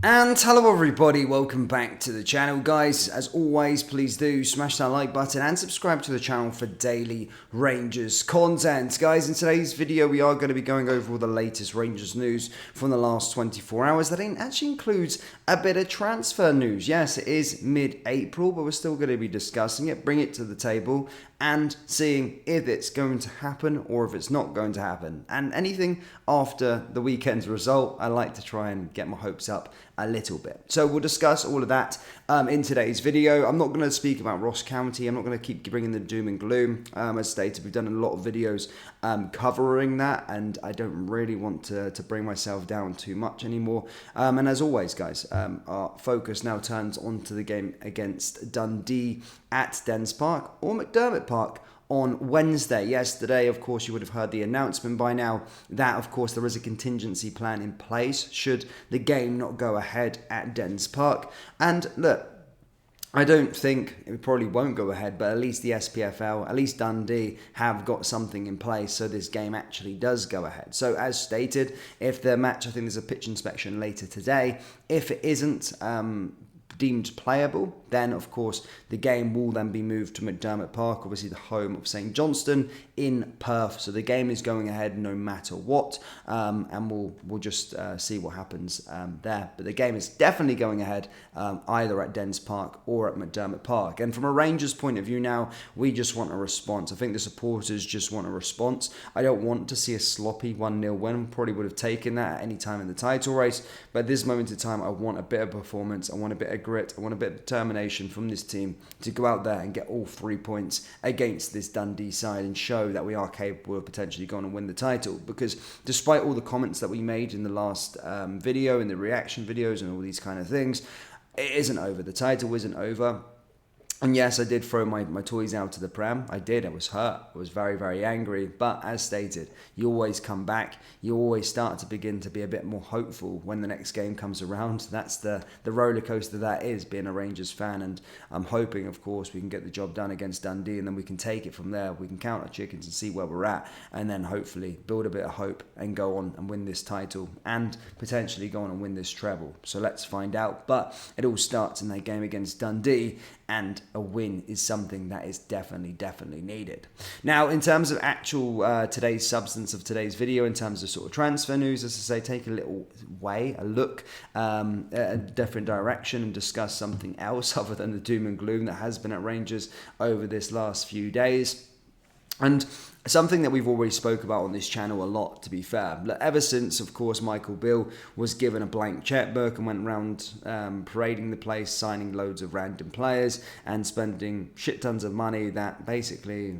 And hello everybody, welcome back to the channel guys. As always, please do smash that like button and subscribe to the channel for daily Rangers content. Guys, in today's video we are going to be going over all the latest Rangers news from the last 24 hours. That actually includes a bit of transfer news. Yes, it is mid-April, but we're still going to be discussing it, bring it to the table and seeing if it's going to happen or if it's not going to happen. And anything after the weekend's result, I like to try and get my hopes up a little bit. So we'll discuss all of that in today's video. I'm not going to speak about Ross County. I'm not going to keep bringing the doom and gloom. As stated, we've done a lot of videos covering that, and I don't really want to bring myself down too much anymore. And as always, guys, our focus now turns onto the game against Dundee at Dens Park or McDermott Park on Wednesday. Yesterday, of course, you would have heard the announcement by now that, of course, there is a contingency plan in place should the game not go ahead at Dens Park. And look, I don't think it probably won't go ahead, but at least the SPFL, at least Dundee, have got something in place so this game actually does go ahead. So as stated, if the match, I think there's a pitch inspection later today, if it isn't deemed playable, then of course the game will then be moved to McDermott Park, obviously the home of St Johnstone in Perth. So the game is going ahead no matter what, and we'll just see what happens there. But the game is definitely going ahead either at Dens Park or at McDermott Park. And from a Rangers point of view now, we just want a response. I think the supporters just want a response. I don't want to see a sloppy 1-0 win. Probably would have taken that at any time in the title race, but at this moment in time I want a bit of performance, I want a bit of grit, I want a bit of determination from this team to go out there and get all 3 points against this Dundee side and show that we are capable of potentially going and win the title. Because despite all the comments that we made in the last video, in the reaction videos and all these kind of things, it isn't over. The title isn't over. And yes, I did throw my toys out to the pram. I did. I was hurt. I was very, very angry. But as stated, you always come back. You always start to begin to be a bit more hopeful when the next game comes around. That's the roller coaster that is being a Rangers fan. And I'm hoping, of course, we can get the job done against Dundee, and then we can take it from there. We can count our chickens and see where we're at, and then hopefully build a bit of hope and go on and win this title and potentially go on and win this treble. So let's find out. But it all starts in that game against Dundee, and a win is something that is definitely needed. Now, in terms of actual today's substance of today's video, in terms of sort of transfer news, as I say, take a little look at a different direction and discuss something else other than the doom and gloom that has been at Rangers over this last few days. And something that we've already spoke about on this channel a lot, to be fair. Ever since, of course, Michael Beale was given a blank checkbook and went around parading the place, signing loads of random players and spending shit tons of money that basically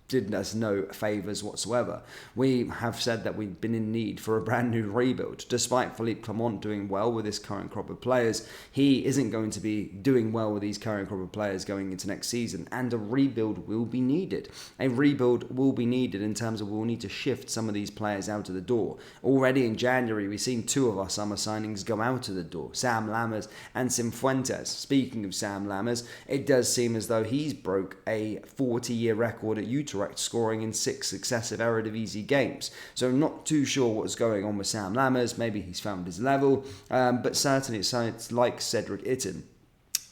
did us no favours whatsoever. We have said that we've been in need for a brand new rebuild. Despite Philippe Clement doing well with this current crop of players, he isn't going to be doing well with these current crop of players going into next season, and a rebuild will be needed. A rebuild will be needed in terms of we'll need to shift some of these players out of the door. Already in January, we've seen 2 of our summer signings go out of the door, Sam Lammers and Cifuentes. Speaking of Sam Lammers, it does seem as though he's broke a 40-year record at Utrecht, scoring in 6 successive Eredivisie games. So I'm not too sure what's going on with Sam Lammers. Maybe he's found his level, but certainly it's like Cedric Itten.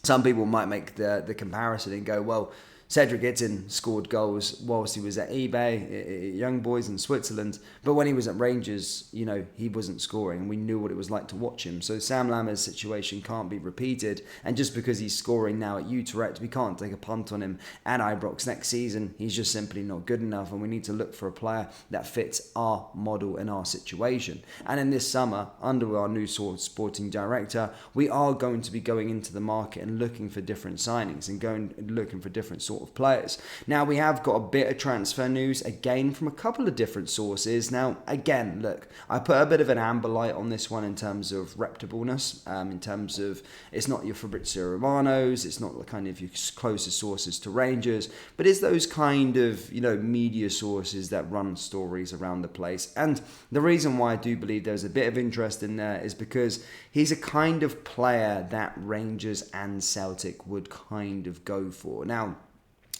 Some people might make the comparison and go, well, Cedric Itten scored goals whilst he was at eBay, Young Boys in Switzerland, but when he was at Rangers, he wasn't scoring, and we knew what it was like to watch him. So Sam Lammers' situation can't be repeated, and just because he's scoring now at Utrecht, we can't take a punt on him at Ibrox next season. He's just simply not good enough, and we need to look for a player that fits our model and our situation. And in this summer, under our new sporting director, we are going to be going into the market and looking for different signings and looking for different sort of players. Now, we have got a bit of transfer news again from a couple of different sources. Now, again, look, I put a bit of an amber light on this one in terms of reputability, in terms of it's not your Fabrizio Romano's, it's not the kind of your closest sources to Rangers, but it's those kind of, media sources that run stories around the place. And the reason why I do believe there's a bit of interest in there is because he's a kind of player that Rangers and Celtic would kind of go for. Now,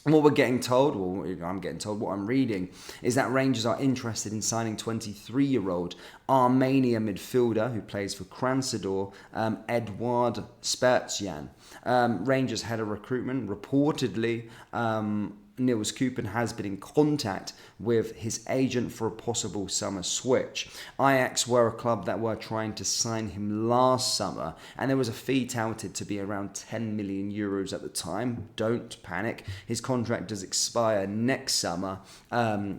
And what we're getting told, or I'm getting told, what I'm reading, is that Rangers are interested in signing 23-year-old Armenia midfielder who plays for Kransador, Edouard Spertian. Rangers head of recruitment reportedly. Niels Koepen has been in contact with his agent for a possible summer switch. Ajax were a club that were trying to sign him last summer, and there was a fee touted to be around 10 million euros at the time. Don't panic. His contract does expire next summer,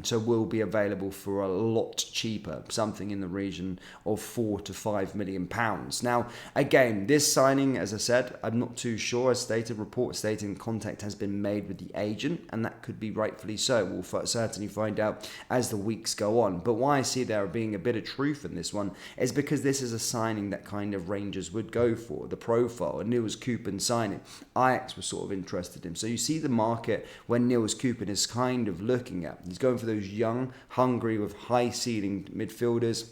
so will be available for a lot cheaper, something in the region of 4 to 5 million pounds. Now, again, this signing, as I said, I'm not too sure. As stated, report stating contact has been made with the agent, and that could be rightfully so. We'll certainly find out as the weeks go on. But why I see there being a bit of truth in this one is because this is a signing that kind of Rangers would go for. The profile, a Niels Koepen signing. Ajax was sort of interested in him. So you see the market when Niels Koepen is kind of looking at. He's going for those young, hungry, with high ceiling midfielders,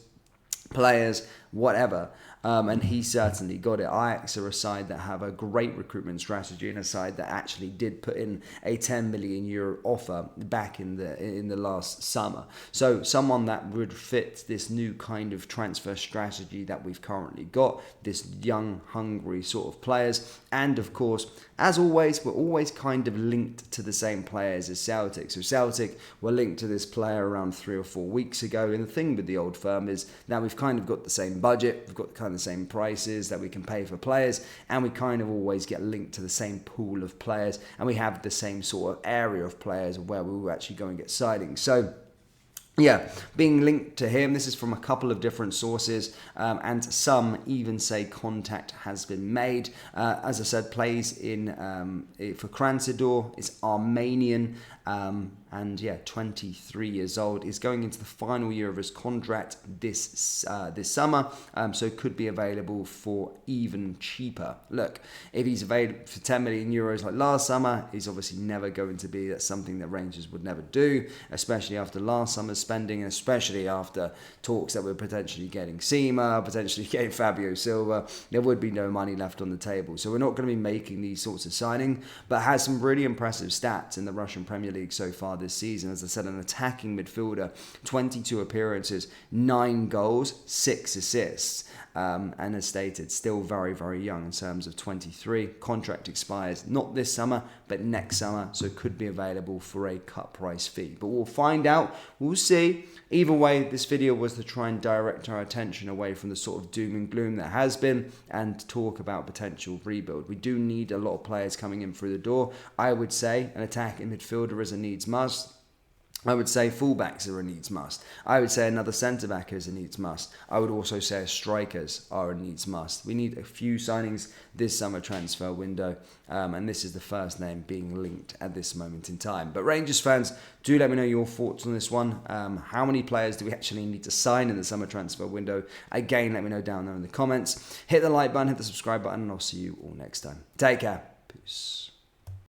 players, whatever. And he certainly got it. Ajax are a side that have a great recruitment strategy and a side that actually did put in a 10 million euro offer back in the last summer. So someone that would fit this new kind of transfer strategy that we've currently got, this young, hungry sort of players. And of course, as always, we're always kind of linked to the same players as Celtic. So Celtic were linked to this player around 3 or 4 weeks ago. And the thing with the old firm is now we've kind of got the same budget, we've got kind of the same prices that we can pay for players, and we kind of always get linked to the same pool of players, and we have the same sort of area of players where we will actually go and get signings. So yeah, being linked to him, this is from a couple of different sources, and some even say contact has been made. As I said, plays in for Kransador, is Armenian, and yeah, 23 years old, is going into the final year of his contract this summer, so could be available for even cheaper. Look, if he's available for 10 million euros like last summer, he's obviously never going to be. That's something that Rangers would never do, especially after last summer's spending, and especially after talks that we're potentially getting Sima, potentially getting Fabio Silva. There would be no money left on the table, so we're not going to be making these sorts of signings, but has some really impressive stats in the Russian Premier League so far this season. As I said, an attacking midfielder, 22 appearances, 9 goals, 6 assists. And as stated, still very, very young in terms of 23. Contract expires not this summer, but next summer, so could be available for a cut price fee. But we'll find out. We'll see. Either way, this video was to try and direct our attention away from the sort of doom and gloom that has been and talk about potential rebuild. We do need a lot of players coming in through the door. I would say an attacking midfielder is a needs must. I would say fullbacks are a needs must. I would say another centre-back is a needs must. I would also say strikers are a needs must. We need a few signings this summer transfer window, and this is the first name being linked at this moment in time. But Rangers fans, do let me know your thoughts on this one. How many players do we actually need to sign in the summer transfer window? Again, let me know down there in the comments. Hit the like button, hit the subscribe button, and I'll see you all next time. Take care. Peace.